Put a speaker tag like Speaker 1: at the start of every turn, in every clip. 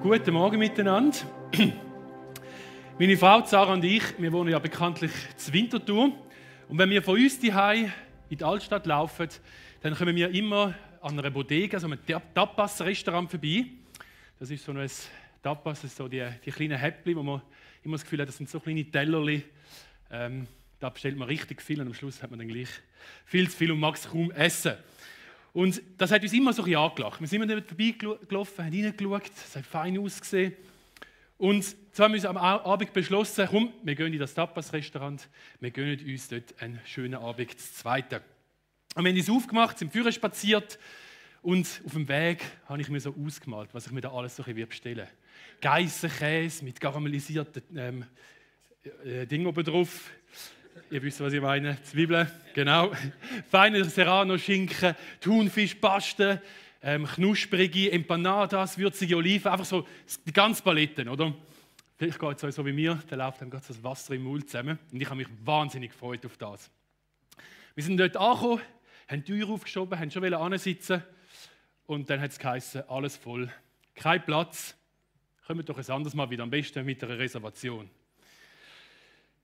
Speaker 1: Guten Morgen miteinander. Meine Frau Sarah und ich, wir wohnen ja bekanntlich in Winterthur. Und wenn wir von uns daheim in die Altstadt laufen, dann kommen wir immer an einer Bodega, so einem Tapas-Restaurant vorbei. Das ist so ein Tapas, das ist so die kleinen Häppchen, wo man immer das Gefühl hat, das sind so kleine Tellerli. Da bestellt man richtig viel und am Schluss hat man dann gleich viel zu viel und mag es kaum essen. Und das hat uns immer so ein bisschen angelacht. Wir sind immer vorbeigelaufen, haben reingeschaut, es hat fein ausgesehen. Und so haben wir uns am Abend beschlossen, komm, wir gehen in das Tapas-Restaurant, wir gönnen uns dort einen schönen Abend zu zweiten. Und wir haben uns aufgemacht, sind Führer spaziert und auf dem Weg habe ich mir so ausgemalt, was ich mir da alles so bestellen will. Geissenkäse mit karamellisierten Dingen oben drauf. Ihr wisst, was ich meine. Zwiebeln, genau. Feiner Serrano-Schinken, Thunfischpaste, knusprige Empanadas, würzige Oliven. Einfach so die ganze Palette, oder? Vielleicht geht es euch so wie mir, da läuft dann gerade das Wasser im Mund zusammen. Und ich habe mich wahnsinnig gefreut auf das. Wir sind dort angekommen, haben die Tür aufgeschoben, haben schon ansitzen. Und dann hat es geheißen, alles voll, kein Platz. Kommt doch ein anderes Mal wieder, am besten mit einer Reservation.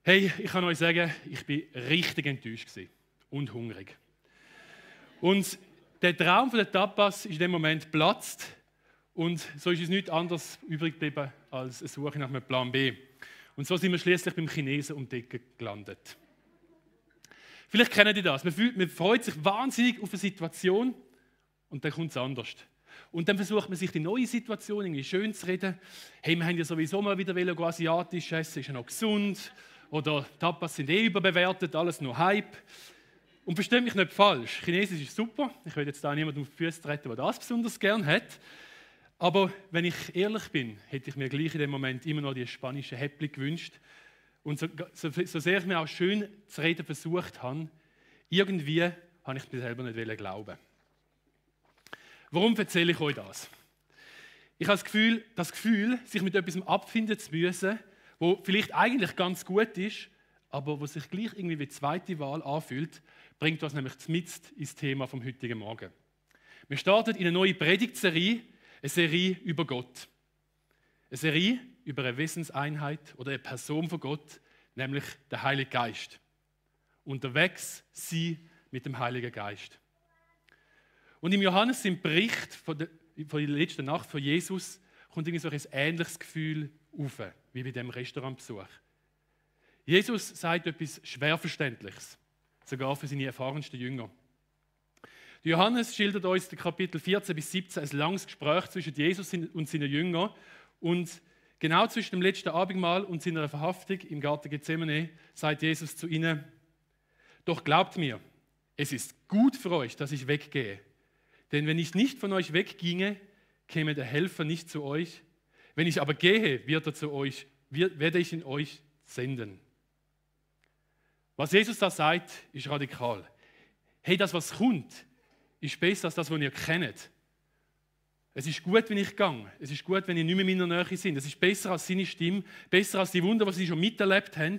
Speaker 1: Hey, ich kann euch sagen, ich war richtig enttäuscht und hungrig. Und der Traum von der Tapas ist in dem Moment geplatzt und so ist uns nichts anderes übrig geblieben als eine Suche nach einem Plan B. Und so sind wir schließlich beim Chinesen um die Ecke gelandet. Vielleicht kennt ihr das. Man freut sich wahnsinnig auf eine Situation und dann kommt es anders. Und dann versucht man sich die neue Situation irgendwie schön zu reden. Hey, wir haben ja sowieso mal wieder asiatisch essen, ist ja noch gesund. Oder Tapas sind überbewertet, alles nur Hype. Und versteht mich nicht falsch, Chinesisch ist super. Ich will jetzt da niemanden auf die Füße treten, der das besonders gern hat. Aber wenn ich ehrlich bin, hätte ich mir gleich in dem Moment immer noch die spanische Häppli gewünscht. Und so sehr ich mir auch schön zu reden versucht habe, irgendwie habe ich es mir selber nicht glauben. Warum erzähle ich euch das? Ich habe das Gefühl, sich mit etwas abfinden zu müssen, wo vielleicht eigentlich ganz gut ist, aber wo sich gleich irgendwie wie zweite Wahl anfühlt, bringt uns nämlich mitten ins Thema vom heutigen Morgen. Wir starten in eine neue Predigtserie, eine Serie über Gott. Eine Serie über eine Wesenseinheit oder eine Person von Gott, nämlich der Heilige Geist. Unterwegs sie mit dem Heiligen Geist. Und im Johannes im Bericht von der letzten Nacht von Jesus kommt irgendwie so ein ähnliches Gefühl auf, wie bei dem Restaurantbesuch. Jesus sagt etwas Schwerverständliches, sogar für seine erfahrensten Jünger. Johannes schildert uns in Kapitel 14 bis 17 ein langes Gespräch zwischen Jesus und seinen Jüngern. Und genau zwischen dem letzten Abendmahl und seiner Verhaftung im Garten Gethsemane sagt Jesus zu ihnen: Doch glaubt mir, es ist gut für euch, dass ich weggehe. Denn wenn ich nicht von euch wegginge, käme der Helfer nicht zu euch. Wenn ich aber gehe, werde ich ihn euch senden. Was Jesus da sagt, ist radikal. Hey, das, was kommt, ist besser als das, was ihr kennt. Es ist gut, wenn ich gehe. Es ist gut, wenn ihr nicht mehr in meiner Nähe sind. Es ist besser als seine Stimme, besser als die Wunder, die sie schon miterlebt haben.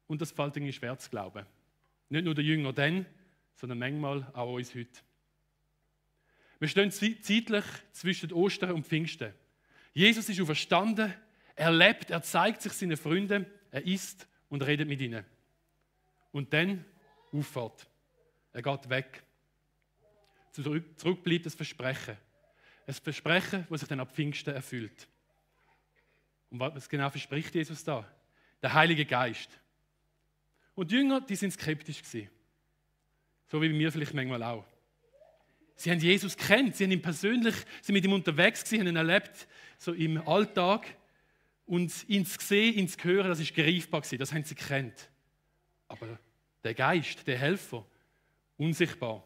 Speaker 1: Und das fällt irgendwie schwer zu glauben. Nicht nur den Jüngern dann, sondern manchmal auch uns heute. Wir stehen zeitlich zwischen Ostern und Pfingsten. Jesus ist auferstanden, er lebt, er zeigt sich seinen Freunden, er isst und redet mit ihnen. Und dann Auffahrt. Er geht weg. Zurück bleibt das Versprechen. Ein Versprechen, das sich dann ab Pfingsten erfüllt. Und was genau verspricht Jesus da? Der Heilige Geist. Und die Jünger, die sind skeptisch gewesen. So wie wir vielleicht manchmal auch. Sie haben Jesus kennt, sie haben ihn persönlich, sind mit ihm unterwegs gewesen, haben ihn erlebt, so im Alltag. Und ihn zu sehen, ihn zu hören, das ist greifbar gewesen, das haben sie kennt. Aber der Geist, der Helfer, unsichtbar,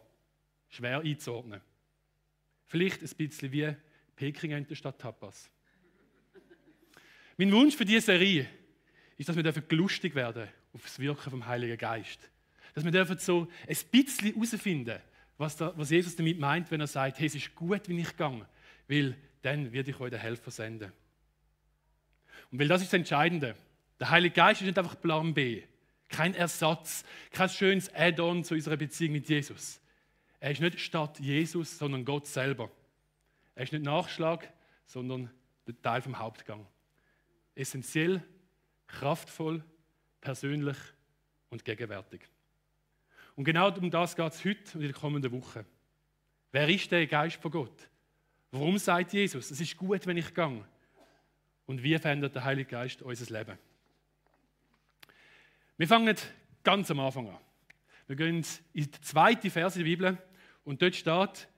Speaker 1: schwer einzuordnen. Vielleicht ein bisschen wie Peking statt Tapas. Mein Wunsch für diese Serie ist, dass wir lustig werden auf das Wirken vom Heiligen Geist. Dass wir so ein bisschen herausfinden, was Jesus damit meint, wenn er sagt, hey, es ist gut, wenn ich gehe, weil dann werde ich euch den Helfer senden. Und weil das ist das Entscheidende. Der Heilige Geist ist nicht einfach Plan B, kein Ersatz, kein schönes Add-on zu unserer Beziehung mit Jesus. Er ist nicht statt Jesus, sondern Gott selber. Er ist nicht Nachschlag, sondern der Teil vom Hauptgang. Essentiell, kraftvoll, persönlich und gegenwärtig. Und genau um das geht es heute und in der kommenden Woche. Wer ist der Geist von Gott? Warum sagt Jesus, es ist gut, wenn ich gehe? Und wie verändert der Heilige Geist unser Leben? Wir fangen ganz am Anfang an. Wir gehen in die 2. Verse der Bibel und dort steht,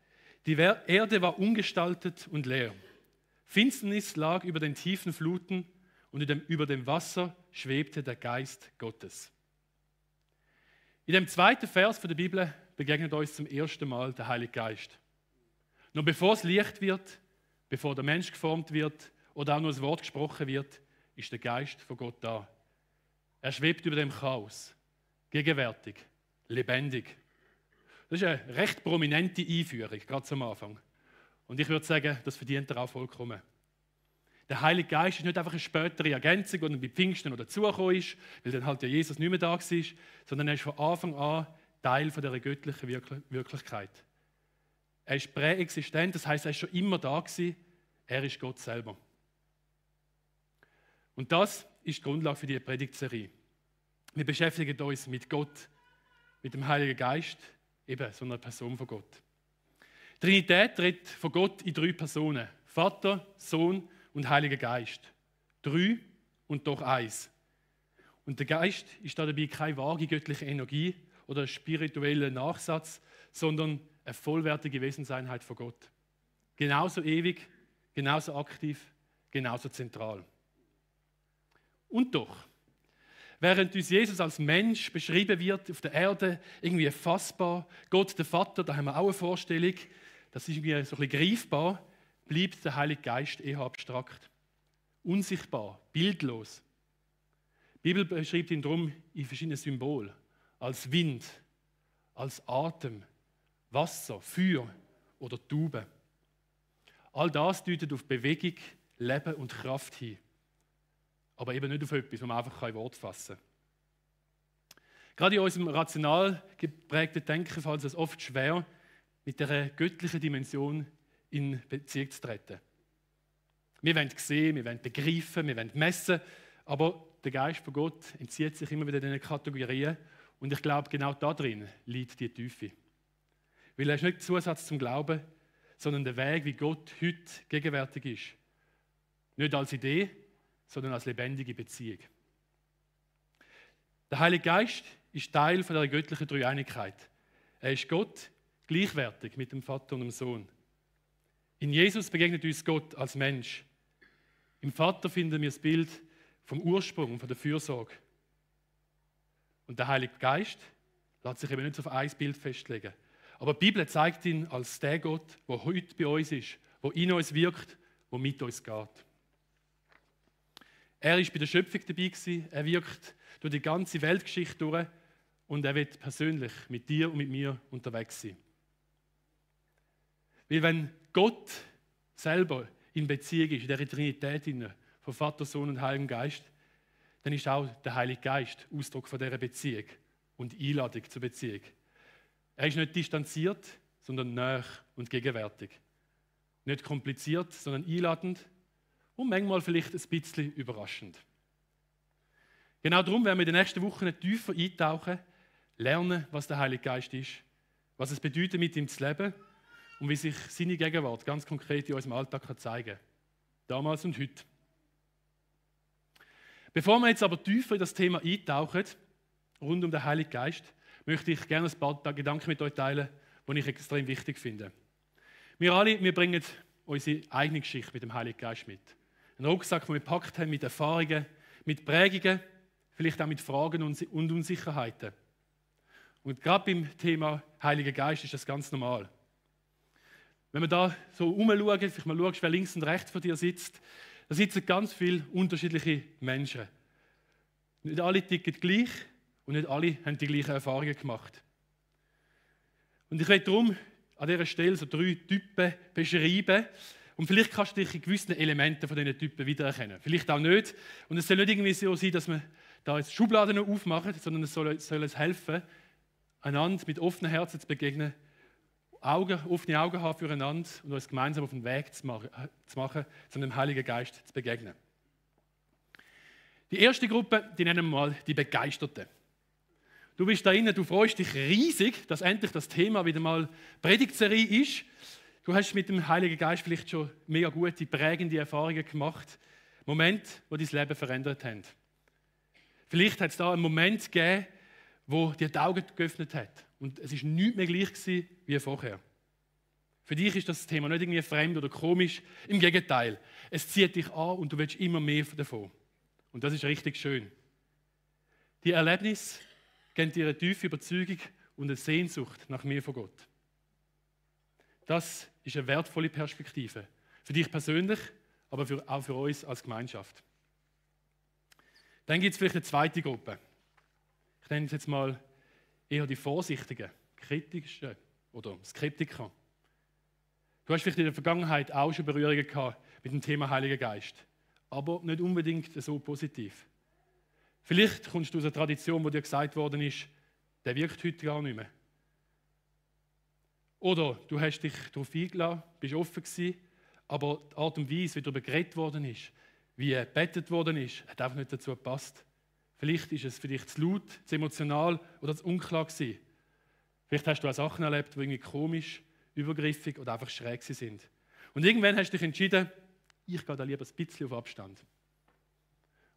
Speaker 1: die Erde war ungestaltet und leer. Finsternis lag über den tiefen Fluten und über dem Wasser schwebte der Geist Gottes. In dem 2. Vers der Bibel begegnet uns zum ersten Mal der Heilige Geist. Noch bevor es Licht wird, bevor der Mensch geformt wird oder auch nur ein Wort gesprochen wird, ist der Geist von Gott da. Er schwebt über dem Chaos, gegenwärtig, lebendig. Das ist eine recht prominente Einführung, gerade am Anfang. Und ich würde sagen, das verdient er auch vollkommen. Der Heilige Geist ist nicht einfach eine spätere Ergänzung, die dann bei Pfingsten noch dazugekommen ist, weil dann halt ja Jesus nicht mehr da war, sondern er ist von Anfang an Teil von dieser göttlichen Wirklichkeit. Er ist präexistent, das heisst, er ist schon immer da gewesen, er ist Gott selber. Und das ist die Grundlage für die Predigtserie. Wir beschäftigen uns mit Gott, mit dem Heiligen Geist, eben so einer Person von Gott. Die Trinität redet von Gott in 3 Personen: Vater, Sohn und Heiliger Geist. 3 und doch 1. Und der Geist ist dabei keine vage göttliche Energie oder ein spiritueller Nachsatz, sondern eine vollwertige Wesenseinheit von Gott. Genauso ewig, genauso aktiv, genauso zentral. Und doch, während uns Jesus als Mensch beschrieben wird, auf der Erde, irgendwie fassbar, Gott der Vater, da haben wir auch eine Vorstellung, das ist irgendwie so ein bisschen greifbar, bleibt der Heilige Geist eher abstrakt, unsichtbar, bildlos. Die Bibel beschreibt ihn darum in verschiedenen Symbolen, als Wind, als Atem, Wasser, Feuer oder Taube. All das deutet auf Bewegung, Leben und Kraft hin. Aber eben nicht auf etwas, was man einfach in Wort fassen kann. Gerade in unserem rational geprägten Denken fällt es oft schwer, mit dieser göttlichen Dimension in Beziehung zu treten. Wir wollen sehen, wir wollen begreifen, wir wollen messen, aber der Geist von Gott entzieht sich immer wieder diesen Kategorien und ich glaube, genau da drin liegt die Tiefe. Weil er ist nicht Zusatz zum Glauben, sondern der Weg, wie Gott heute gegenwärtig ist. Nicht als Idee, sondern als lebendige Beziehung. Der Heilige Geist ist Teil von der göttlichen Dreieinigkeit. Er ist Gott, gleichwertig mit dem Vater und dem Sohn. In Jesus begegnet uns Gott als Mensch. Im Vater finden wir das Bild vom Ursprung, von der Fürsorge. Und der Heilige Geist lässt sich eben nicht auf ein Bild festlegen. Aber die Bibel zeigt ihn als der Gott, der heute bei uns ist, der in uns wirkt, der mit uns geht. Er ist bei der Schöpfung dabei gewesen, er wirkt durch die ganze Weltgeschichte durch und er wird persönlich mit dir und mit mir unterwegs sein. Weil wenn Gott selber in Beziehung ist, in der Trinität von Vater, Sohn und Heiligen Geist, dann ist auch der Heilige Geist Ausdruck von dieser Beziehung und Einladung zur Beziehung. Er ist nicht distanziert, sondern nah und gegenwärtig. Nicht kompliziert, sondern einladend und manchmal vielleicht ein bisschen überraschend. Genau darum werden wir in den nächsten Wochen tiefer eintauchen, lernen, was der Heilige Geist ist, was es bedeutet, mit ihm zu leben und wie sich seine Gegenwart ganz konkret in unserem Alltag zeigen kann. Damals und heute. Bevor wir jetzt aber tiefer in das Thema eintauchen, rund um den Heiligen Geist, möchte ich gerne ein paar Gedanken mit euch teilen, die ich extrem wichtig finde. Wir bringen unsere eigene Geschichte mit dem Heiligen Geist mit. Einen Rucksack, den wir gepackt haben mit Erfahrungen, mit Prägungen, vielleicht auch mit Fragen und Unsicherheiten. Und gerade beim Thema Heiliger Geist ist das ganz normal. Wenn man da so rumschaut, vielleicht mal schaust, wer links und rechts von dir sitzt, da sitzen ganz viele unterschiedliche Menschen. Nicht alle ticken gleich und nicht alle haben die gleichen Erfahrungen gemacht. Und ich werde darum an dieser Stelle so 3 Typen beschreiben. Und vielleicht kannst du dich in gewissen Elementen von diesen Typen wiedererkennen. Vielleicht auch nicht. Und es soll nicht irgendwie so sein, dass wir da jetzt Schubladen aufmachen, sondern es soll uns helfen, einander mit offenen Herzen zu begegnen, offene Augen haben füreinander und uns gemeinsam auf den Weg zu machen, um dem Heiligen Geist zu begegnen. Die erste Gruppe, die nennen wir mal die Begeisterten. Du bist da drinnen, du freust dich riesig, dass endlich das Thema wieder mal Predigtserie ist. Du hast mit dem Heiligen Geist vielleicht schon mega gute, prägende Erfahrungen gemacht. Momente, die dein Leben verändert haben. Vielleicht hat es da einen Moment gegeben, wo dir die Augen geöffnet hat. Und es war nichts mehr gleich gewesen wie vorher. Für dich ist das Thema nicht irgendwie fremd oder komisch. Im Gegenteil, es zieht dich an und du willst immer mehr davon. Und das ist richtig schön. Die Erlebnisse geben dir eine tiefe Überzeugung und eine Sehnsucht nach mehr von Gott. Das ist eine wertvolle Perspektive. Für dich persönlich, aber auch für uns als Gemeinschaft. Dann gibt es vielleicht eine zweite Gruppe. Ich nenne es jetzt mal eher die Vorsichtigen, Kritischen oder Skeptiker. Du hast vielleicht in der Vergangenheit auch schon Berührungen gehabt mit dem Thema Heiliger Geist, aber nicht unbedingt so positiv. Vielleicht kommst du aus einer Tradition, wo dir gesagt worden ist, der wirkt heute gar nicht mehr. Oder du hast dich darauf eingeladen, bist offen gewesen, aber die Art und Weise, wie darüber geredet worden ist, wie gebetet worden ist, hat einfach nicht dazu gepasst. Vielleicht ist es für dich zu laut, zu emotional oder zu unklar gewesen. Vielleicht hast du auch Sachen erlebt, die irgendwie komisch, übergriffig oder einfach schräg sind. Und irgendwann hast du dich entschieden, ich gehe da lieber ein bisschen auf Abstand.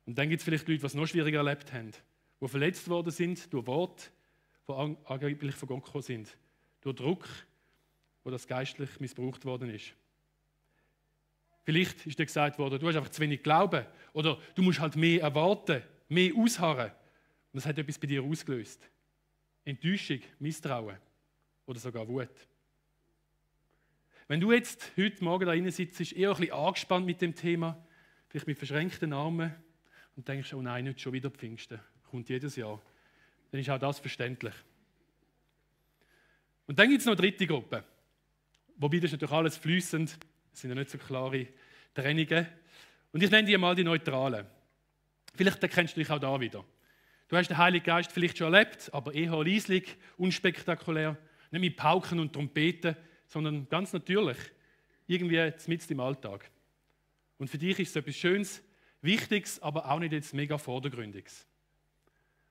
Speaker 1: Und dann gibt es vielleicht Leute, die es noch schwieriger erlebt haben, die verletzt worden sind durch Worte, die angeblich von Gott gekommen sind, durch Druck, wo das geistlich missbraucht worden ist. Vielleicht ist dir gesagt worden, du hast einfach zu wenig Glauben oder du musst halt mehr erwarten, mehr ausharren. Und das hat etwas bei dir ausgelöst. Enttäuschung, Misstrauen oder sogar Wut. Wenn du jetzt heute Morgen da drinnen sitzt, eher ein bisschen angespannt mit dem Thema, vielleicht mit verschränkten Armen und denkst, oh nein, nicht schon wieder Pfingsten, kommt jedes Jahr, dann ist auch das verständlich. Und dann gibt es noch eine dritte Gruppe. Wobei das ist natürlich alles fließend, es sind ja nicht so klare Trennungen. Und ich nenne die mal die Neutralen. Vielleicht erkennst du dich auch da wieder. Du hast den Heiligen Geist vielleicht schon erlebt, aber eher leislich, unspektakulär, nicht mit Pauken und Trompeten, sondern ganz natürlich, irgendwie mitten im Alltag. Und für dich ist es etwas Schönes, Wichtiges, aber auch nicht jetzt mega Vordergründiges.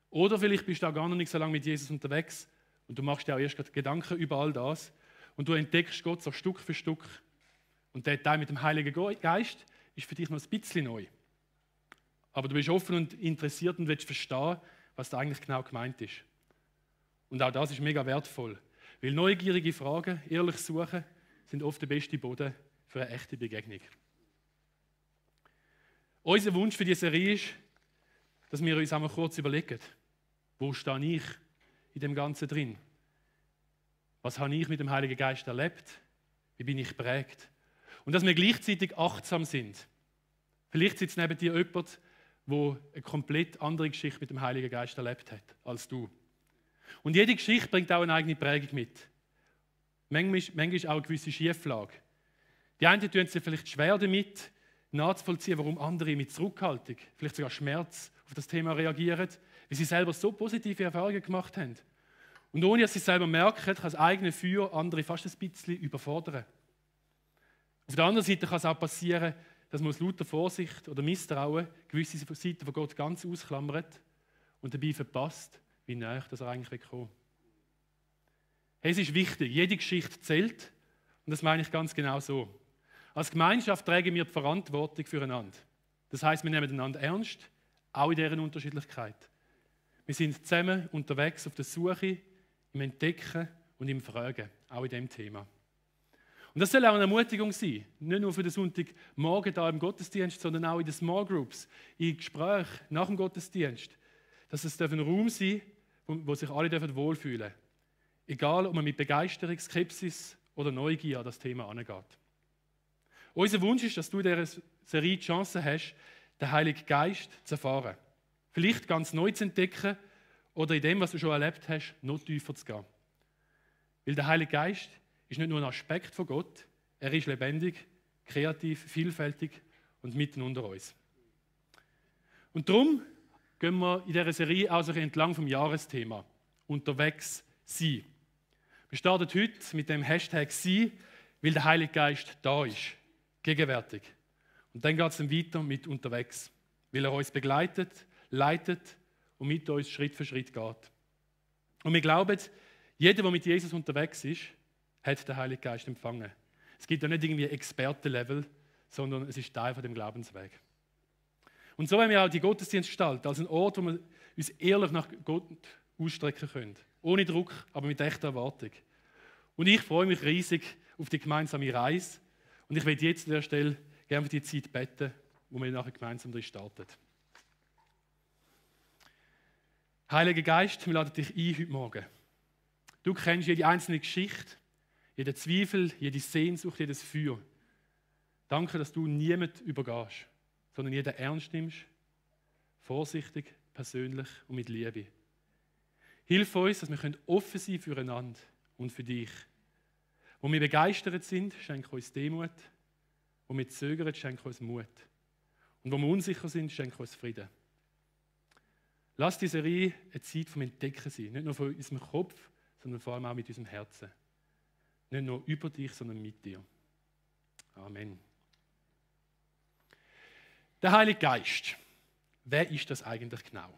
Speaker 1: Oder vielleicht bist du auch gar noch nicht so lange mit Jesus unterwegs und du machst dir auch erst Gedanken über all das und du entdeckst Gott so Stück für Stück. Und der Teil mit dem Heiligen Geist ist für dich noch ein bisschen neu. Aber du bist offen und interessiert und willst verstehen, was da eigentlich genau gemeint ist. Und auch das ist mega wertvoll, weil neugierige Fragen, ehrlich suchen, sind oft der beste Boden für eine echte Begegnung. Unser Wunsch für diese Serie ist, dass wir uns einmal kurz überlegen, wo stehe ich in dem Ganzen drin? Was habe ich mit dem Heiligen Geist erlebt? Wie bin ich geprägt? Und dass wir gleichzeitig achtsam sind. Vielleicht sitzt neben dir jemand, der eine komplett andere Geschichte mit dem Heiligen Geist erlebt hat als du. Und jede Geschichte bringt auch eine eigene Prägung mit. Manchmal auch eine gewisse Schieflage. Die einen tun sich vielleicht schwer damit, nachzuvollziehen, warum andere mit Zurückhaltung, vielleicht sogar Schmerz auf das Thema reagieren, weil sie selber so positive Erfahrungen gemacht haben. Und ohne dass sie es selber merken, kann das eigene Feuer andere fast ein bisschen überfordern. Auf der anderen Seite kann es auch passieren, dass man aus lauter Vorsicht oder Misstrauen gewisse Seiten von Gott ganz ausklammert und dabei verpasst, wie nahe das er eigentlich kommen will. Hey, es ist wichtig, jede Geschichte zählt und das meine ich ganz genau so. Als Gemeinschaft tragen wir die Verantwortung füreinander. Das heisst, wir nehmen einander ernst, auch in deren Unterschiedlichkeit. Wir sind zusammen unterwegs auf der Suche, im Entdecken und im Fragen, auch in diesem Thema. Und das soll auch eine Ermutigung sein, nicht nur für den Sonntagmorgen da im Gottesdienst, sondern auch in den Small Groups, in Gesprächen nach dem Gottesdienst, dass es ein Raum sein darf, wo sich alle wohlfühlen dürfen. Egal, ob man mit Begeisterung, Skepsis oder Neugier an das Thema angeht. Unser Wunsch ist, dass du in dieser Serie die Chance hast, den Heiligen Geist zu erfahren. Vielleicht ganz neu zu entdecken oder in dem, was du schon erlebt hast, noch tiefer zu gehen. Weil der Heilige Geist ist nicht nur ein Aspekt von Gott, er ist lebendig, kreativ, vielfältig und mitten unter uns. Und darum gehen wir in dieser Serie auch so entlang vom Jahresthema, unterwegs sein. Wir starten heute mit dem Hashtag «Sie», weil der Heilige Geist da ist, gegenwärtig. Und dann geht es dann weiter mit «Unterwegs», weil er uns begleitet, leitet und mit uns Schritt für Schritt geht. Und wir glauben, jeder, der mit Jesus unterwegs ist, hat den Heiligen Geist empfangen. Es gibt ja nicht irgendwie Expertenlevel, sondern es ist Teil von dem Glaubensweg. Und so haben wir auch die Gottesdienst gestaltet, als ein Ort, wo wir uns ehrlich nach Gott ausstrecken können. Ohne Druck, aber mit echter Erwartung. Und ich freue mich riesig auf die gemeinsame Reise. Und ich werde jetzt an der Stelle gerne für die Zeit beten, wo wir nachher gemeinsam drin starten. Heiliger Geist, wir laden dich ein heute Morgen. Du kennst jede einzelne Geschichte, jeden Zweifel, jede Sehnsucht, jedes Feuer. Danke, dass du niemanden übergehst, sondern jeden ernst nimmst, vorsichtig, persönlich und mit Liebe. Hilf uns, dass wir offen sein füreinander und für dich. Wo wir begeistert sind, schenk uns Demut. Wo wir zögern, schenk uns Mut. Und wo wir unsicher sind, schenk uns Frieden. Lass die Serie eine Zeit vom Entdecken sein. Nicht nur von unserem Kopf, sondern vor allem auch mit unserem Herzen. Nicht nur über dich, sondern mit dir. Amen. Der Heilige Geist. Wer ist das eigentlich genau?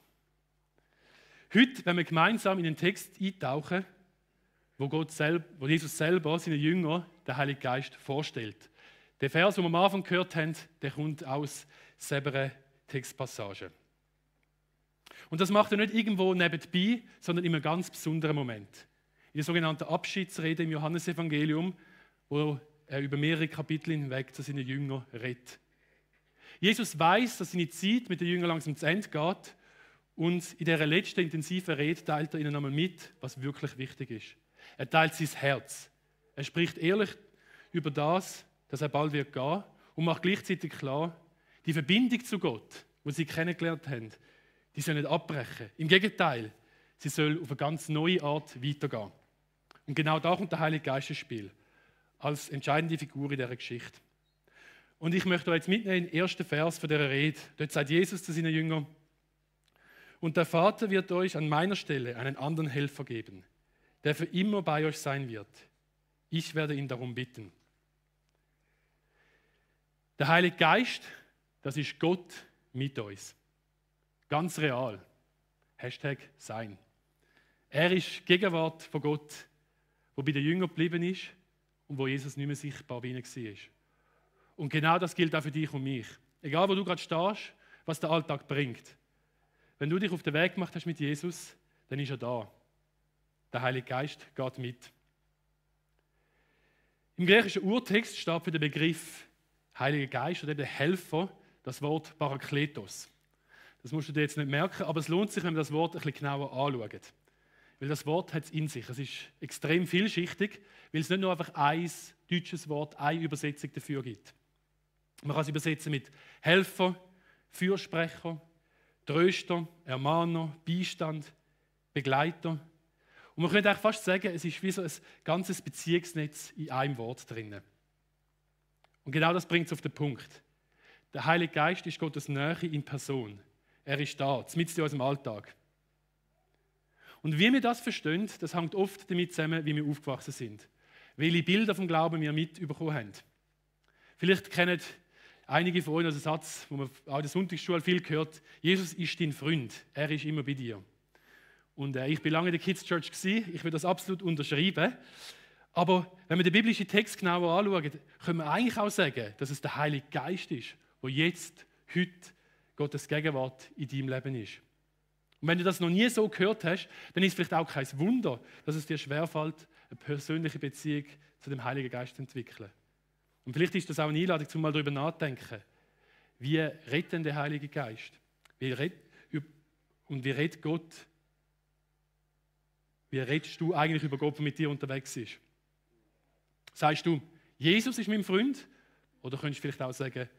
Speaker 1: Heute, wenn wir gemeinsam in den Text eintauchen, wo Jesus selber seinen Jüngern den Heiligen Geist vorstellt. Der Vers, den wir am Anfang gehört haben, der kommt aus selber Textpassage. Und das macht er nicht irgendwo nebenbei, sondern in einem ganz besonderen Moment. In der sogenannten Abschiedsrede im Johannesevangelium, wo er über mehrere Kapitel hinweg zu seinen Jüngern redet. Jesus weiß, dass seine Zeit mit den Jüngern langsam zu Ende geht und in dieser letzten intensiven Rede teilt er ihnen einmal mit, was wirklich wichtig ist. Er teilt sein Herz. Er spricht ehrlich über das, dass er bald wird gehen und macht gleichzeitig klar, die Verbindung zu Gott, die sie kennengelernt haben, die soll nicht abbrechen. Im Gegenteil, sie soll auf eine ganz neue Art weitergehen. Und genau da kommt der Heilige Geist ins Spiel, als entscheidende Figur in dieser Geschichte. Und ich möchte euch jetzt mitnehmen in den ersten Vers von dieser Rede. Dort sagt Jesus zu seinen Jüngern: Und der Vater wird euch an meiner Stelle einen anderen Helfer geben, der für immer bei euch sein wird. Ich werde ihn darum bitten. Der Heilige Geist, das ist Gott mit uns. Ganz real. Hashtag sein. Er ist Gegenwart von Gott, wo bei den Jüngern geblieben ist und wo Jesus nicht mehr sichtbar bei ihnen war. Und genau das gilt auch für dich und mich. Egal, wo du gerade stehst, was der Alltag bringt. Wenn du dich auf den Weg gemacht hast mit Jesus, dann ist er da. Der Heilige Geist geht mit. Im griechischen Urtext steht für den Begriff Heiliger Geist oder der Helfer das Wort Parakletos. Das musst du dir jetzt nicht merken, aber es lohnt sich, wenn wir das Wort ein bisschen genauer anschauen. Weil das Wort hat es in sich. Es ist extrem vielschichtig, weil es nicht nur einfach ein deutsches Wort, eine Übersetzung dafür gibt. Man kann es übersetzen mit Helfer, Fürsprecher, Tröster, Ermahner, Beistand, Begleiter. Und man könnte eigentlich fast sagen, es ist wie so ein ganzes Beziehungsnetz in einem Wort drin. Und genau das bringt es auf den Punkt. Der Heilige Geist ist Gottes Nähe in Person. Er ist da, mitten in unserem Alltag. Und wie wir das verstehen, das hängt oft damit zusammen, wie wir aufgewachsen sind. Welche Bilder vom Glauben wir mitbekommen haben. Vielleicht kennen einige von euch einen Satz, den man auch in der Sonntagsschule viel hört: Jesus ist dein Freund, er ist immer bei dir. Und ich war lange in der Kids Church, ich will das absolut unterschreiben. Aber wenn wir den biblischen Text genauer anschauen, können wir eigentlich auch sagen, dass es der Heilige Geist ist, der jetzt, heute, Gottes Gegenwart in deinem Leben ist. Und wenn du das noch nie so gehört hast, dann ist es vielleicht auch kein Wunder, dass es dir schwerfällt, eine persönliche Beziehung zu dem Heiligen Geist zu entwickeln. Und vielleicht ist das auch eine Einladung, um mal darüber nachzudenken. Wie redet denn der Heilige Geist? Wie redet Gott? Wie redest du eigentlich über Gott, der mit dir unterwegs ist? Sagst du, Jesus ist mein Freund? Oder könntest du vielleicht auch sagen,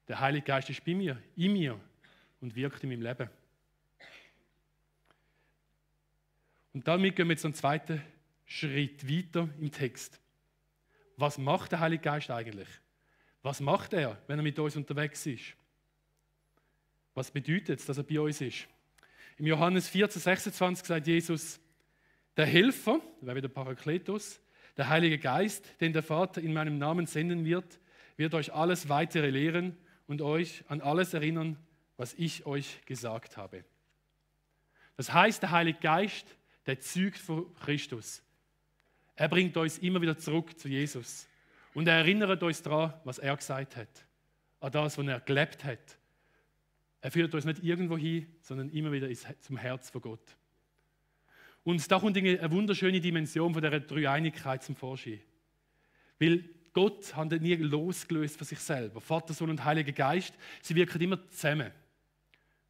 Speaker 1: der Heilige Geist ist bei mir, in mir und wirkt in meinem Leben? Und damit gehen wir jetzt einen zweiten Schritt weiter im Text. Was macht der Heilige Geist eigentlich? Was macht er, wenn er mit uns unterwegs ist? Was bedeutet es, dass er bei uns ist? Im Johannes 14,26 sagt Jesus: Der Helfer, wäre wieder Parakletos, der Heilige Geist, den der Vater in meinem Namen senden wird euch alles weitere lehren und euch an alles erinnern, was ich euch gesagt habe. Das heißt, der Heilige Geist, der zeugt von Christus. Er bringt uns immer wieder zurück zu Jesus. Und er erinnert uns daran, was er gesagt hat. An das, was er gelebt hat. Er führt uns nicht irgendwo hin, sondern immer wieder zum Herz von Gott. Und da kommt eine wunderschöne Dimension von dieser Dreieinigkeit zum Vorschein. Weil Gott hat nie losgelöst von sich selber. Vater, Sohn und Heiliger Geist, sie wirken immer zusammen.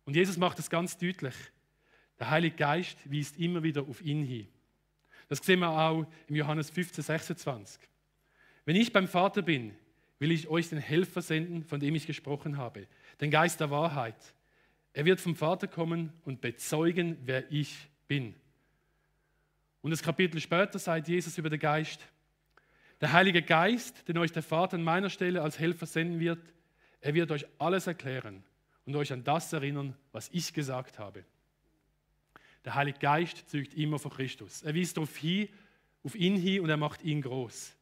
Speaker 1: Und Jesus macht das ganz deutlich. Der Heilige Geist weist immer wieder auf ihn hin. Das sehen wir auch im Johannes 15, 26. Wenn ich beim Vater bin, will ich euch den Helfer senden, von dem ich gesprochen habe, den Geist der Wahrheit. Er wird vom Vater kommen und bezeugen, wer ich bin. Und das Kapitel später sagt Jesus über den Geist: Der Heilige Geist, den euch der Vater an meiner Stelle als Helfer senden wird, er wird euch alles erklären und euch an das erinnern, was ich gesagt habe. Der Heilige Geist zeugt immer von Christus. Er weist auf ihn hin und er macht ihn groß.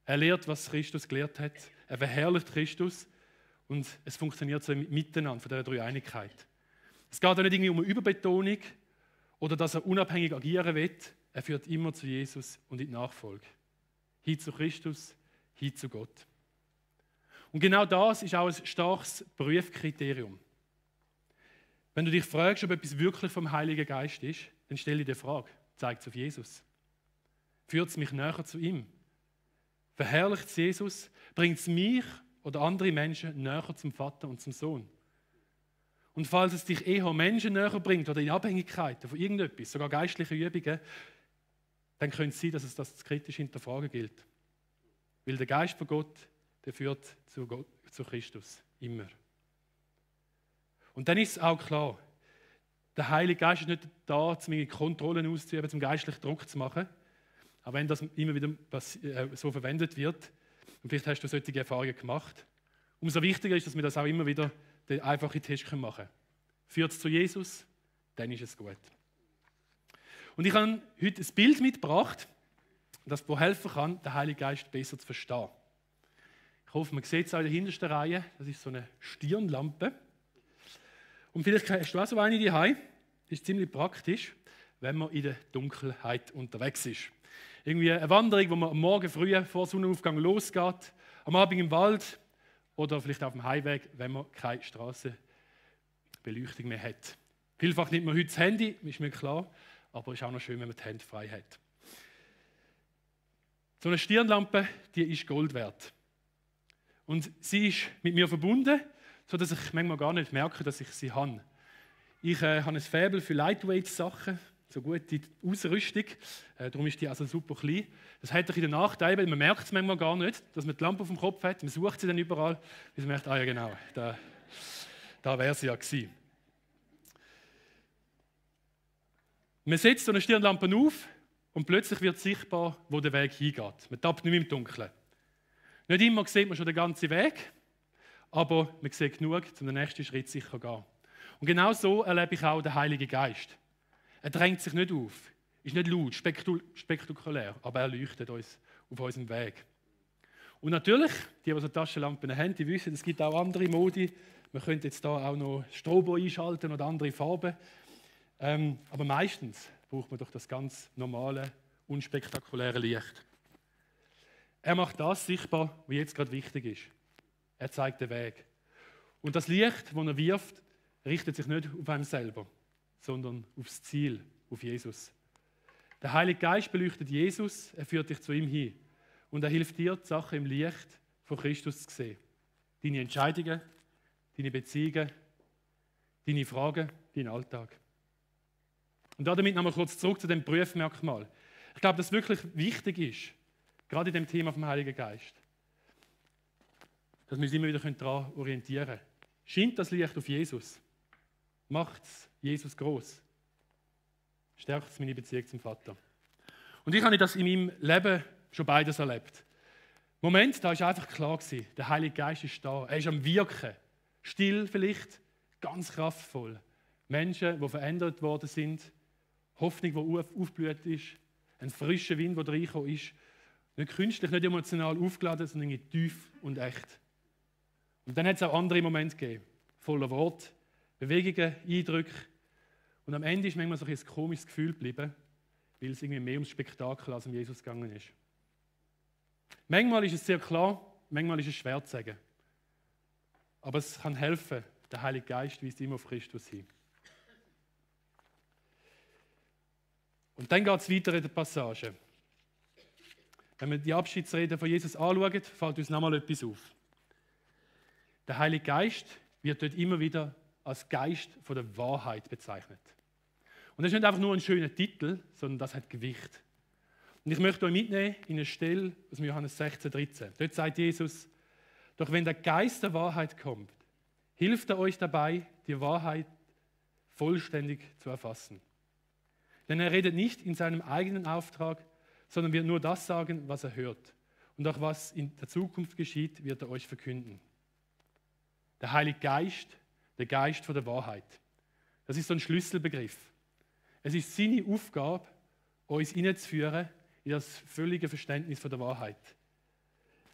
Speaker 1: Er lehrt, was Christus gelehrt hat. Er verherrlicht Christus und es funktioniert so im Miteinander von dieser Dreieinigkeit. Es geht auch nicht irgendwie um eine Überbetonung oder dass er unabhängig agieren will. Er führt immer zu Jesus und in die Nachfolge. Hin zu Christus, hin zu Gott. Und genau das ist auch ein starkes Prüfkriterium. Wenn du dich fragst, ob etwas wirklich vom Heiligen Geist ist, dann stelle ich dir die Frage: Zeigt es auf Jesus? Führt es mich näher zu ihm? Verherrlicht es Jesus? Bringt es mich oder andere Menschen näher zum Vater und zum Sohn? Und falls es dich eher Menschen näher bringt oder in Abhängigkeiten von irgendetwas, sogar geistliche Übungen, dann könnte es sein, dass es das kritisch hinterfragen gilt. Weil der Geist von Gott, der führt zu Christus. Immer. Und dann ist es auch klar, der Heilige Geist ist nicht da, um meine Kontrollen auszuüben, zum geistlichen Druck zu machen. Aber wenn das immer wieder so verwendet wird, und vielleicht hast du solche Erfahrungen gemacht, umso wichtiger ist, dass wir das auch immer wieder den einfachen Test machen können. Führt es zu Jesus, dann ist es gut. Und ich habe heute ein Bild mitgebracht, das dir helfen kann, den Heiligen Geist besser zu verstehen. Ich hoffe, man sieht es auch in der hintersten Reihe. Das ist so eine Stirnlampe. Und vielleicht hast du auch so eine daheim. Das ist ziemlich praktisch, wenn man in der Dunkelheit unterwegs ist. Irgendwie eine Wanderung, wo man am Morgen früh vor Sonnenaufgang losgeht, am Abend im Wald oder vielleicht auf dem Heimweg, wenn man keine Strassenbeleuchtung mehr hat. Vielfach nimmt man heute das Handy, ist mir klar, aber es ist auch noch schön, wenn man die Hände frei hat. So eine Stirnlampe, die ist Gold wert. Und sie ist mit mir verbunden, sodass ich manchmal gar nicht merke, dass ich sie habe. Ich habe ein Faible für Lightweight-Sachen, so gute Ausrüstung. Darum ist die also super klein. Das hat ein den Nachteil, weil man merkt es manchmal gar nicht, dass man die Lampe auf dem Kopf hat. Man sucht sie dann überall, bis man merkt, ah ja genau, da wäre sie ja gewesen. Man setzt so eine Stirnlampe auf und plötzlich wird sichtbar, wo der Weg hingeht. Man tappt nicht mehr im Dunkeln. Nicht immer sieht man schon den ganzen Weg, aber man sieht genug, um den nächsten Schritt sicher zu gehen. Und genau so erlebe ich auch den Heiligen Geist. Er drängt sich nicht auf, ist nicht laut, spektakulär, aber er leuchtet uns auf unserem Weg. Und natürlich, die so Taschenlampen haben, die wissen, es gibt auch andere Modi. Man könnte jetzt hier auch noch Strobo einschalten oder andere Farben. Aber meistens braucht man doch das ganz normale, unspektakuläre Licht. Er macht das sichtbar, was jetzt gerade wichtig ist. Er zeigt den Weg. Und das Licht, das er wirft, richtet sich nicht auf einen selber, sondern aufs Ziel, auf Jesus. Der Heilige Geist beleuchtet Jesus, er führt dich zu ihm hin. Und er hilft dir, die Sachen im Licht von Christus zu sehen. Deine Entscheidungen, deine Beziehungen, deine Fragen, deinen Alltag. Und damit nochmal kurz zurück zu dem Prüfmerkmal. Ich glaube, dass wirklich wichtig ist, gerade in dem Thema vom Heiligen Geist, dass wir uns immer wieder daran orientieren können. Scheint das Licht auf Jesus? Macht es Jesus groß? Stärkt es meine Beziehung zum Vater? Und ich habe das in meinem Leben schon beides erlebt. Moment, da war einfach klar gewesen, der Heilige Geist ist da, er ist am Wirken. Still vielleicht, ganz kraftvoll. Menschen, die verändert worden sind, Hoffnung, die aufgeblüht ist, ein frischer Wind, der reingekommen ist. Nicht künstlich, nicht emotional aufgeladen, sondern tief und echt. Und dann hat es auch andere Momente gegeben, voller Wort, Bewegungen, Eindrücke. Und am Ende ist manchmal so ein komisches Gefühl geblieben, weil es irgendwie mehr ums Spektakel als um Jesus gegangen ist. Manchmal ist es sehr klar, manchmal ist es schwer zu sagen. Aber es kann helfen, der Heilige Geist weist immer auf Christus hin. Und dann geht es weiter in der Passage. Wenn wir die Abschiedsrede von Jesus anschauen, fällt uns nochmal etwas auf. Der Heilige Geist wird dort immer wieder als Geist von der Wahrheit bezeichnet. Und das ist nicht einfach nur ein schöner Titel, sondern das hat Gewicht. Und ich möchte euch mitnehmen in eine Stelle aus Johannes 16,13. Dort sagt Jesus, doch wenn der Geist der Wahrheit kommt, hilft er euch dabei, die Wahrheit vollständig zu erfassen. Denn er redet nicht in seinem eigenen Auftrag, sondern wird nur das sagen, was er hört. Und auch was in der Zukunft geschieht, wird er euch verkünden. Der Heilige Geist, der Geist von der Wahrheit. Das ist so ein Schlüsselbegriff. Es ist seine Aufgabe, uns hineinzuführen in das völlige Verständnis von der Wahrheit.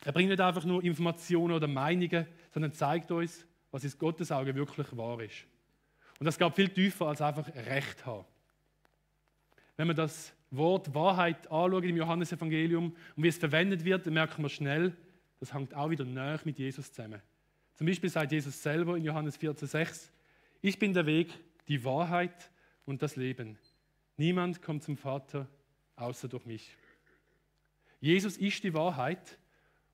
Speaker 1: Er bringt nicht einfach nur Informationen oder Meinungen, sondern zeigt uns, was in Gottes Augen wirklich wahr ist. Und das geht viel tiefer als einfach Recht haben. Wenn wir das Wort Wahrheit anschauen im Johannesevangelium und wie es verwendet wird, dann merken wir schnell, das hängt auch wieder näher mit Jesus zusammen. Zum Beispiel sagt Jesus selber in Johannes 14,6: Ich bin der Weg, die Wahrheit und das Leben. Niemand kommt zum Vater außer durch mich. Jesus ist die Wahrheit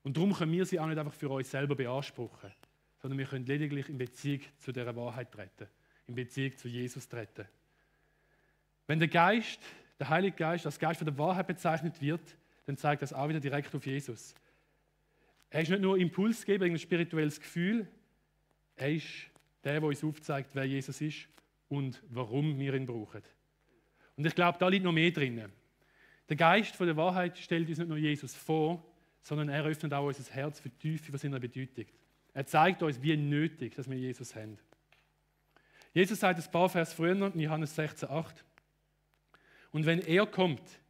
Speaker 1: und darum können wir sie auch nicht einfach für uns selber beanspruchen, sondern wir können lediglich in Beziehung zu dieser Wahrheit treten, in Beziehung zu Jesus treten. Wenn der Geist, der Heilige Geist, als Geist von der Wahrheit bezeichnet wird, dann zeigt das auch wieder direkt auf Jesus. Er ist nicht nur Impulsgeber, ein spirituelles Gefühl, er ist der uns aufzeigt, wer Jesus ist und warum wir ihn brauchen. Und ich glaube, da liegt noch mehr drin. Der Geist von der Wahrheit stellt uns nicht nur Jesus vor, sondern er öffnet auch unser Herz für die Tiefe von seiner Bedeutung. Er zeigt uns, wie nötig, dass wir Jesus haben. Jesus sagt ein paar Vers früher, in Johannes 16,8: Und wenn er kommt,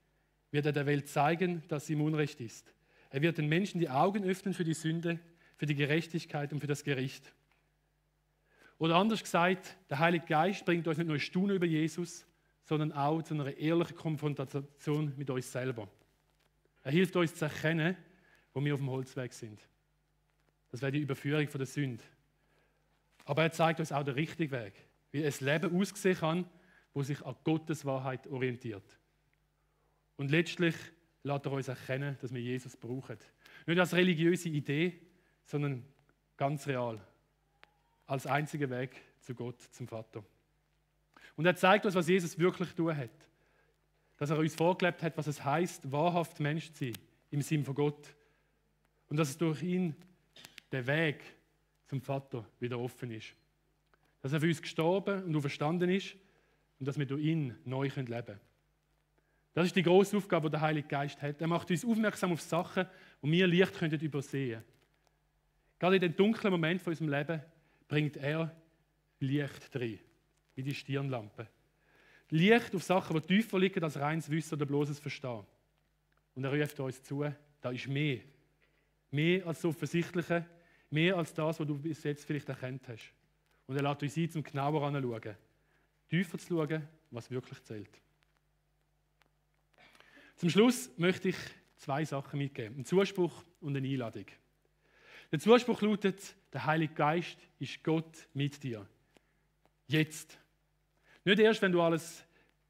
Speaker 1: wird er der Welt zeigen, dass sie im Unrecht ist. Er wird den Menschen die Augen öffnen für die Sünde, für die Gerechtigkeit und für das Gericht. Oder anders gesagt, der Heilige Geist bringt uns nicht nur ein Staunen über Jesus, sondern auch zu einer ehrlichen Konfrontation mit uns selber. Er hilft uns zu erkennen, wo wir auf dem Holzweg sind. Das wäre die Überführung von der Sünde. Aber er zeigt uns auch den richtigen Weg, wie ein Leben aussehen kann, wo sich an Gottes Wahrheit orientiert. Und letztlich lässt er uns erkennen, dass wir Jesus brauchen. Nicht als religiöse Idee, sondern ganz real. Als einziger Weg zu Gott, zum Vater. Und er zeigt uns, was Jesus wirklich tun hat. Dass er uns vorgelebt hat, was es heißt, wahrhaft Mensch zu sein, im Sinn von Gott. Und dass es durch ihn der Weg zum Vater wieder offen ist. Dass er für uns gestorben und auferstanden ist und dass wir durch ihn neu leben können. Das ist die grosse Aufgabe, die der Heilige Geist hat. Er macht uns aufmerksam auf Sachen, die wir leicht übersehen können. Gerade in den dunklen Momenten von unserem Leben bringt er Licht rein, wie die Stirnlampe. Licht auf Sachen, die tiefer liegen als reines Wissen oder bloßes Verstehen. Und er ruft uns zu, da ist mehr. Mehr als das Offensichtliche, mehr als das, was du bis jetzt vielleicht erkannt hast. Und er lädt uns ein, zum genauer anzuschauen. Tiefer zu schauen, was wirklich zählt. Zum Schluss möchte ich 2 Sachen mitgeben. Einen Zuspruch und eine Einladung. Der Zuspruch lautet, der Heilige Geist ist Gott mit dir. Jetzt. Nicht erst, wenn du alles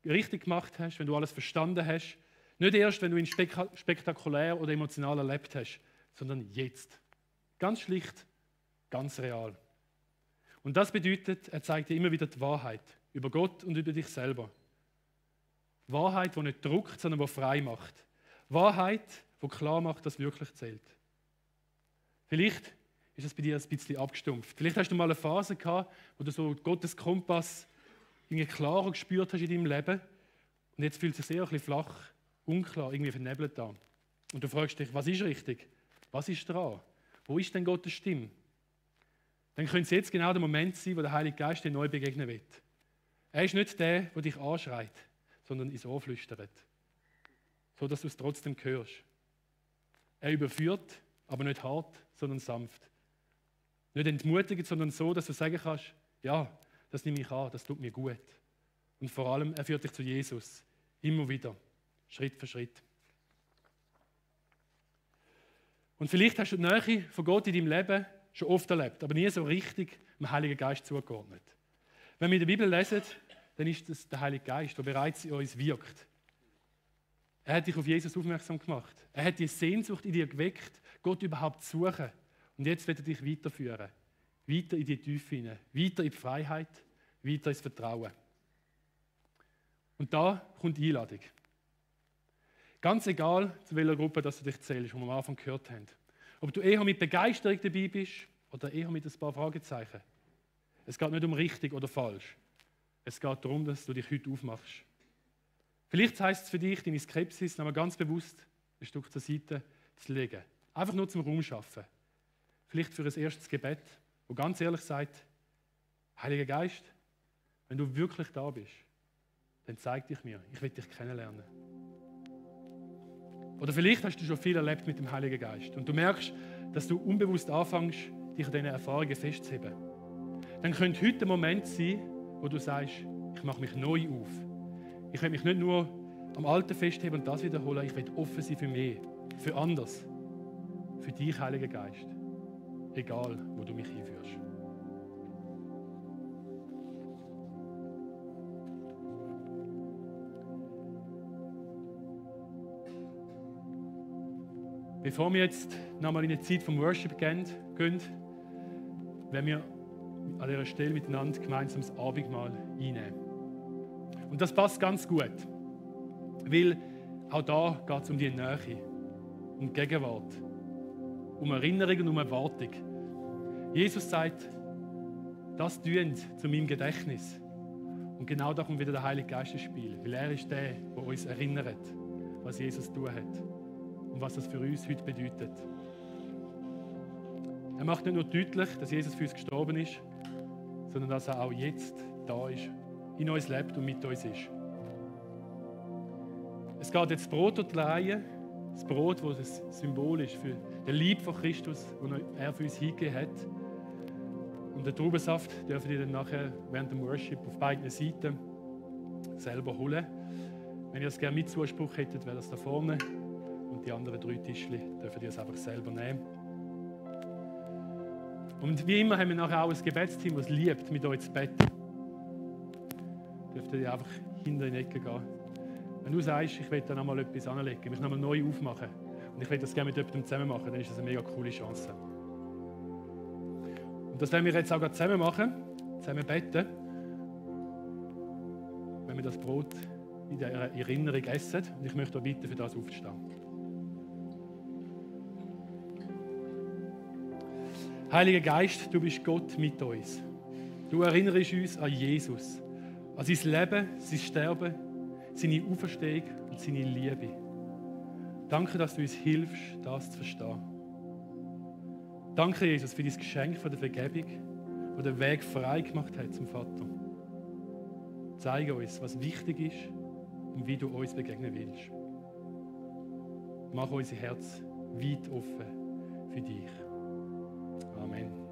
Speaker 1: richtig gemacht hast, wenn du alles verstanden hast. Nicht erst, wenn du ihn spektakulär oder emotional erlebt hast, sondern jetzt. Ganz schlicht, ganz real. Und das bedeutet, er zeigt dir immer wieder die Wahrheit über Gott und über dich selber. Wahrheit, die nicht druckt, sondern die frei macht. Wahrheit, die klar macht, dass wirklich zählt. Vielleicht ist das bei dir ein bisschen abgestumpft. Vielleicht hast du mal eine Phase gehabt, wo du so Gottes Kompass irgendwie klarer gespürt hast in deinem Leben. Und jetzt fühlt es sich sehr ein bisschen flach, unklar, irgendwie vernebelt an. Und du fragst dich, was ist richtig? Was ist dran? Wo ist denn Gottes Stimme? Dann könnte es jetzt genau der Moment sein, wo der Heilige Geist dir neu begegnen wird. Er ist nicht der dich anschreit, sondern ins Ohr flüstert. So, dass du es trotzdem hörst. Er überführt, aber nicht hart, sondern sanft. Nicht entmutigend, sondern so, dass du sagen kannst, ja, das nehme ich an, das tut mir gut. Und vor allem, er führt dich zu Jesus. Immer wieder, Schritt für Schritt. Und vielleicht hast du die Nähe von Gott in deinem Leben schon oft erlebt, aber nie so richtig dem Heiligen Geist zugeordnet. Wenn wir in der Bibel lesen, dann ist das der Heilige Geist, der bereits in uns wirkt. Er hat dich auf Jesus aufmerksam gemacht. Er hat die Sehnsucht in dir geweckt, Gott überhaupt zu suchen. Und jetzt wird er dich weiterführen. Weiter in die Tiefe hinein, weiter in die Freiheit, weiter ins Vertrauen. Und da kommt die Einladung. Ganz egal, zu welcher Gruppe du dich zählst, die wir am Anfang gehört haben. Ob du eher mit Begeisterung dabei bist oder eher mit ein paar Fragezeichen. Es geht nicht um richtig oder falsch. Es geht darum, dass du dich heute aufmachst. Vielleicht heisst es für dich, deine Skepsis nochmal ganz bewusst ein Stück zur Seite zu legen. Einfach nur zum Raum schaffen. Vielleicht für ein erstes Gebet, wo ganz ehrlich sagt, Heiliger Geist, wenn du wirklich da bist, dann zeig dich mir, ich will dich kennenlernen. Oder vielleicht hast du schon viel erlebt mit dem Heiligen Geist und du merkst, dass du unbewusst anfängst, dich an diesen Erfahrungen festzuheben. Dann könnte heute der Moment sein, wo du sagst, ich mache mich neu auf. Ich will mich nicht nur am Alten festheben und das wiederholen, ich will offen sein für mehr, für anders, für dich, Heiliger Geist. Egal, wo du mich hinführst. Bevor wir jetzt nochmal in die Zeit vom Worship gehen, werden wir an dieser Stelle miteinander gemeinsam das Abendmahl einnehmen. Und das passt ganz gut, weil auch da geht es um die Nähe, um die Gegenwart, um Erinnerung und um Erwartung. Jesus sagt, das dient zu meinem Gedächtnis. Und genau da kommt wieder der Heilige Geist ins Spiel, weil er ist der, der uns erinnert, was Jesus tun hat und was das für uns heute bedeutet. Er macht nicht nur deutlich, dass Jesus für uns gestorben ist, sondern dass er auch jetzt da ist, in uns lebt und mit uns ist. Es geht jetzt das Brot durch die Reihe, das Brot, das ein Symbol ist für den Leib von Christus, den er für uns hingegeben hat. Und den Traubensaft dürfen ihr dann nachher während dem Worship auf beiden Seiten selber holen. Wenn ihr es gerne mit Zuspruch hättet, wäre das da vorne. Und die anderen 3 Tischchen dürft ihr es einfach selber nehmen. Und wie immer haben wir nachher auch ein Gebetsteam, das es liebt, mit euch zu beten. Dürft ihr einfach hinter in die Ecke gehen. Wenn du sagst, ich will da nochmal etwas anlegen, ich will nochmal neu aufmachen und ich will das gerne mit jemandem zusammen machen, dann ist das eine mega coole Chance. Und das werden wir jetzt auch zusammen machen, zusammen beten, wenn wir das Brot in der Erinnerung essen. Und ich möchte euch bitten, für das aufzustehen. Heiliger Geist, du bist Gott mit uns. Du erinnerst uns an Jesus, an sein Leben, sein Sterben, seine Auferstehung und seine Liebe. Danke, dass du uns hilfst, das zu verstehen. Danke, Jesus, für dein Geschenk von der Vergebung, das den Weg frei gemacht hat zum Vater. Zeige uns, was wichtig ist und wie du uns begegnen willst. Mach unser Herz weit offen für dich. Amen.